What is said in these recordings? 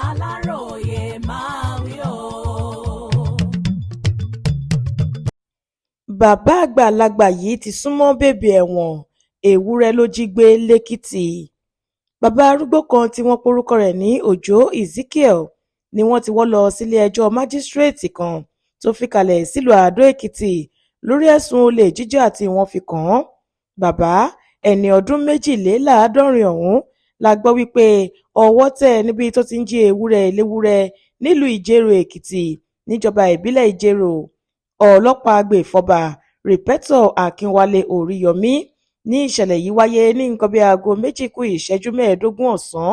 Aláròyé máa wí o. Bàbá àgbàlagbà yìí ti súnmọ́ bèbè ẹ̀wọ̀n, ewúrẹ́ ló jí gbé lẹ́kìtì. Bàbá arúgbó kan tí wọ́n porúkọ rẹ̀ ní Òjó Ezekiel ni wọ́n ti wọ́ lọ sílé-ẹjọ́ májísírèètì kan tó fìkàlẹ̀ sílùú Àdó-Èkìtì lórí ẹ̀sùn olè jíjà tí wọ́n fi kàn án. Bàbá ẹni ọdún 72 ọ̀hún la gbọ́ wípé ọwọ́ tẹ̀ níbi tó ti ń jí ewúrẹ́ eléwúrẹ́ nílùú Ìjẹ̀rò Èkìtì níjọba ìbílẹ̀ Ìjẹ̀rò. Ọlọ́pàá agbèfọ́ba Rìpẹ́tọ̀ Akínwálé Oríyọmí ní ìṣẹ̀lẹ̀ yìí wáyé ní nǹkan bíi aago 2:15 ọ̀sán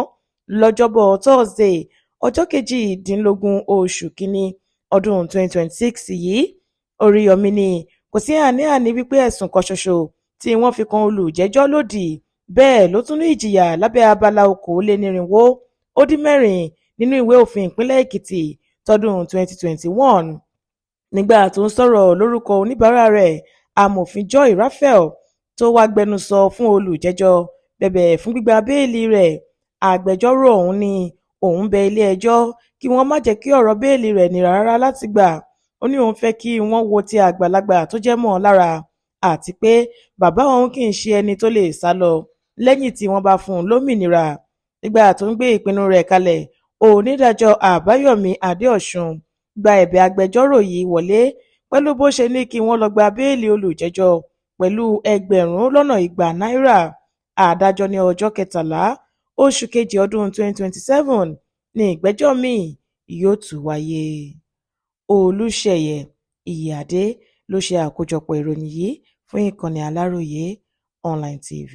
lọ́jọ́bọ̀ Thursday ọjọ́ 18 oṣù kínní ọdún 2026 yìí. Oríyọmí ní kò sí àní-àní wípé ẹ̀sùn kan ṣoṣo tí wọ́n fi kan olùjẹ́jọ́ lòdì, bẹ́ẹ̀ ló tún ní ìjìyà lábẹ́ abala 244 nínú ìwé òfin ìpínlẹ̀ Èkìtì tọdún 2021. Nígbà tó ń sọ̀rọ̀ lórúkọ oníbàárà rẹ̀, amòfin Joy Raphael tó wá gbẹnusọ fún olùjẹ́jọ́ bẹ̀bẹ̀ fún gbígba béèlì rẹ̀. Agbẹjọ́rò ọ̀hún ní òun bẹ ilé-ẹjọ́ kí wọ́n má jẹ́ kí ọ̀rọ̀ béèlì rẹ̀ nira rárá láti gbà. Ó ní òun fẹ́ kí wọ́n wo ti àgbàlagbà tó jẹ́ mọ́ lára àti pé bàbá òun kì í ṣe ẹni tó lè sá lọ lẹ́yìn tí wọ́n bá fún un lómìnira. Nígbà tó ń gbé ìpinnu rẹ̀ kalẹ̀, onídàájọ́ Àbáyọ̀mí Adéọ̀sùn gba ẹ̀bẹ̀ agbẹjọ́rò yìí wọlé pẹ̀lú bó ṣe ní kí wọ́n lọ gba béèlì olùjẹ́jọ́ pẹ̀lú $200,000. Adájọ́ ní ọjọ́ 13 oṣù kejì ọdún 2027 ní ìgbẹ́jọ́ míì yóò tún wáyé. Olúṣèyẹ Ìyíáde ló ṣe àkójọpọ̀ ìròyìn yìí fún ìkànnì Aláròyé Online TV.